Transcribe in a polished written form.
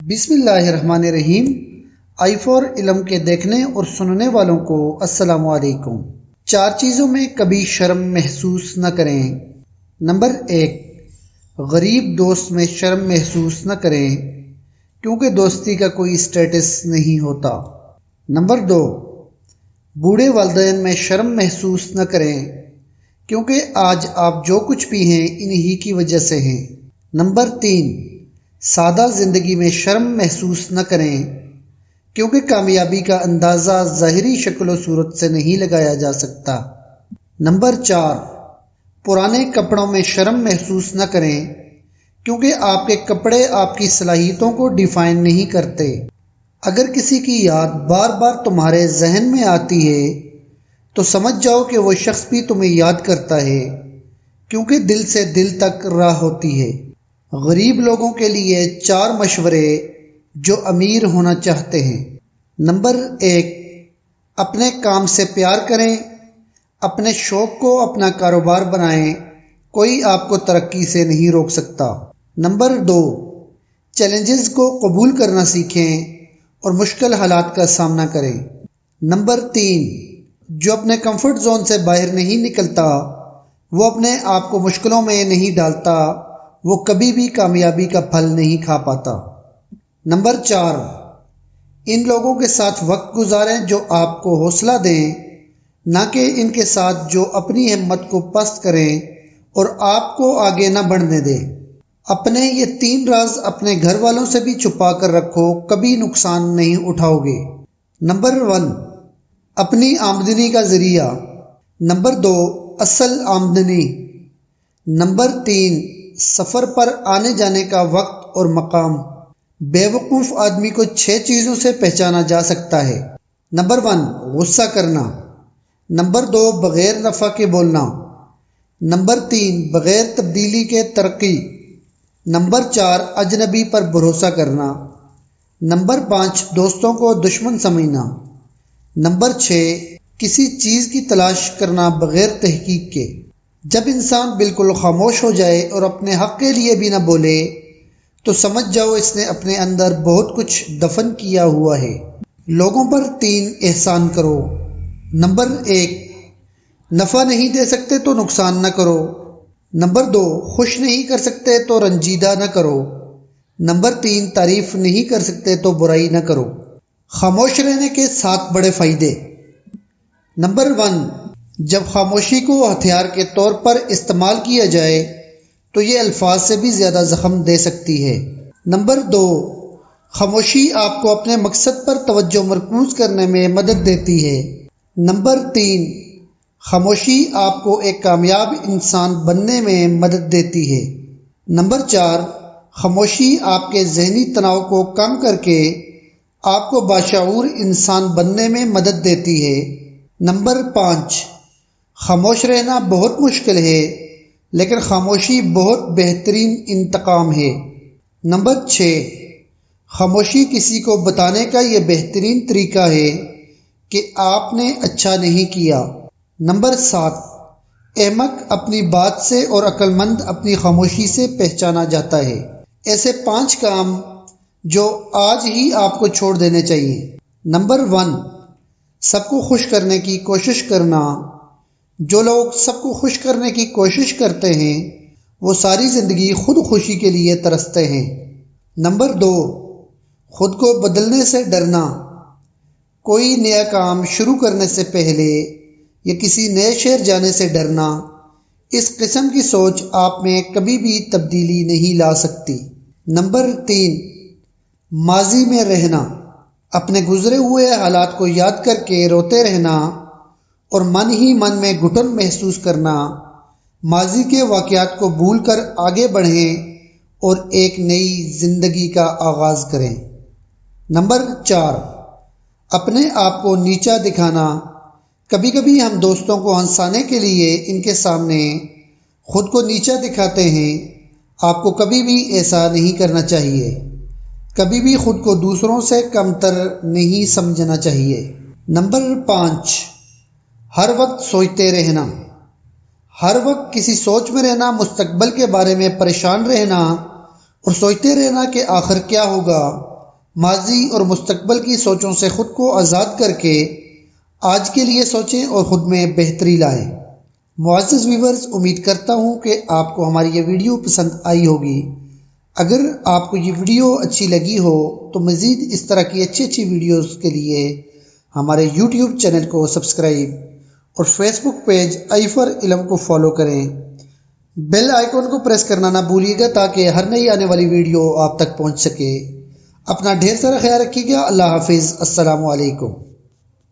بسم اللہ الرحمن الرحیم۔ آئی فور علم کے دیکھنے اور سننے والوں کو السلام علیکم۔ 4 چیزوں میں کبھی شرم محسوس نہ کریں۔ نمبر 1، غریب دوست میں شرم محسوس نہ کریں کیونکہ دوستی کا کوئی اسٹیٹس نہیں ہوتا۔ نمبر 2، بوڑھے والدین میں شرم محسوس نہ کریں کیونکہ آج آپ جو کچھ بھی ہیں انہی کی وجہ سے ہیں۔ نمبر 3، سادہ زندگی میں شرم محسوس نہ کریں کیونکہ کامیابی کا اندازہ ظاہری شکل و صورت سے نہیں لگایا جا سکتا۔ نمبر 4، پرانے کپڑوں میں شرم محسوس نہ کریں کیونکہ آپ کے کپڑے آپ کی صلاحیتوں کو ڈیفائن نہیں کرتے۔ اگر کسی کی یاد بار بار تمہارے ذہن میں آتی ہے تو سمجھ جاؤ کہ وہ شخص بھی تمہیں یاد کرتا ہے کیونکہ دل سے دل تک راہ ہوتی ہے۔ غریب لوگوں کے لیے 4 مشورے جو امیر ہونا چاہتے ہیں۔ نمبر 1، اپنے کام سے پیار کریں، اپنے شوق کو اپنا کاروبار بنائیں، کوئی آپ کو ترقی سے نہیں روک سکتا۔ نمبر 2، چیلنجز کو قبول کرنا سیکھیں اور مشکل حالات کا سامنا کریں۔ نمبر 3، جو اپنے کمفرٹ زون سے باہر نہیں نکلتا وہ اپنے آپ کو مشکلوں میں نہیں ڈالتا، وہ کبھی بھی کامیابی کا پھل نہیں کھا پاتا۔ نمبر 4، ان لوگوں کے ساتھ وقت گزاریں جو آپ کو حوصلہ دیں، نہ کہ ان کے ساتھ جو اپنی ہمت کو پست کریں اور آپ کو آگے نہ بڑھنے دیں۔ اپنے یہ 3 راز اپنے گھر والوں سے بھی چھپا کر رکھو، کبھی نقصان نہیں اٹھاؤ گے۔ نمبر 1، اپنی آمدنی کا ذریعہ۔ نمبر 2، اصل آمدنی۔ نمبر 3، سفر پر آنے جانے کا وقت اور مقام۔ بے وقوف آدمی کو 6 چیزوں سے پہچانا جا سکتا ہے۔ نمبر 1، غصہ کرنا۔ نمبر 2، بغیر نفع کے بولنا۔ نمبر 3، بغیر تبدیلی کے ترقی۔ نمبر 4، اجنبی پر بھروسہ کرنا۔ نمبر 5، دوستوں کو دشمن سمجھنا۔ نمبر 6، کسی چیز کی تلاش کرنا بغیر تحقیق کے۔ جب انسان بالکل خاموش ہو جائے اور اپنے حق کے لیے بھی نہ بولے تو سمجھ جاؤ اس نے اپنے اندر بہت کچھ دفن کیا ہوا ہے۔ لوگوں پر 3 احسان کرو۔ نمبر 1، نفع نہیں دے سکتے تو نقصان نہ کرو۔ نمبر 2، خوش نہیں کر سکتے تو رنجیدہ نہ کرو۔ نمبر 3، تعریف نہیں کر سکتے تو برائی نہ کرو۔ خاموش رہنے کے 7 بڑے فائدے۔ نمبر 1، جب خاموشی کو ہتھیار کے طور پر استعمال کیا جائے تو یہ الفاظ سے بھی زیادہ زخم دے سکتی ہے۔ نمبر 2، خاموشی آپ کو اپنے مقصد پر توجہ مرکوز کرنے میں مدد دیتی ہے۔ نمبر 3، خاموشی آپ کو ایک کامیاب انسان بننے میں مدد دیتی ہے۔ نمبر 4، خاموشی آپ کے ذہنی تناؤ کو کم کر کے آپ کو باشعور انسان بننے میں مدد دیتی ہے۔ نمبر 5، خاموش رہنا بہت مشکل ہے لیکن خاموشی بہت بہترین انتقام ہے۔ نمبر 6، خاموشی کسی کو بتانے کا یہ بہترین طریقہ ہے کہ آپ نے اچھا نہیں کیا۔ نمبر 7، احمق اپنی بات سے اور عقل مند اپنی خاموشی سے پہچانا جاتا ہے۔ ایسے 5 کام جو آج ہی آپ کو چھوڑ دینے چاہیے۔ نمبر 1، سب کو خوش کرنے کی کوشش کرنا۔ جو لوگ سب کو خوش کرنے کی کوشش کرتے ہیں وہ ساری زندگی خود خوشی کے لیے ترستے ہیں۔ نمبر 2، خود کو بدلنے سے ڈرنا۔ کوئی نیا کام شروع کرنے سے پہلے یا کسی نئے شہر جانے سے ڈرنا، اس قسم کی سوچ آپ میں کبھی بھی تبدیلی نہیں لا سکتی۔ نمبر 3، ماضی میں رہنا۔ اپنے گزرے ہوئے حالات کو یاد کر کے روتے رہنا اور من ہی من میں گھٹن محسوس کرنا۔ ماضی کے واقعات کو بھول کر آگے بڑھیں اور ایک نئی زندگی کا آغاز کریں۔ نمبر 4، اپنے آپ کو نیچا دکھانا۔ کبھی کبھی ہم دوستوں کو ہنسانے کے لیے ان کے سامنے خود کو نیچا دکھاتے ہیں۔ آپ کو کبھی بھی ایسا نہیں کرنا چاہیے۔ کبھی بھی خود کو دوسروں سے کمتر نہیں سمجھنا چاہیے۔ نمبر 5، ہر وقت سوچتے رہنا۔ ہر وقت کسی سوچ میں رہنا، مستقبل کے بارے میں پریشان رہنا اور سوچتے رہنا کہ آخر کیا ہوگا، ماضی اور مستقبل کی سوچوں سے خود کو آزاد کر کے آج کے لیے سوچیں اور خود میں بہتری لائیں۔ معزز ویورز، امید کرتا ہوں کہ آپ کو ہماری یہ ویڈیو پسند آئی ہوگی۔ اگر آپ کو یہ ویڈیو اچھی لگی ہو تو مزید اس طرح کی اچھی ویڈیوز کے لیے ہمارے یوٹیوب چینل کو سبسکرائب اور Facebook page I for Ilm کو فالو کریں۔ بیل آئیکن کو پریس کرنا نہ بھولیے گا تاکہ ہر نئی آنے والی ویڈیو آپ تک پہنچ سکے۔ اپنا ڈھیر سارا خیال رکھیے گا۔ اللہ حافظ۔ السلام علیکم۔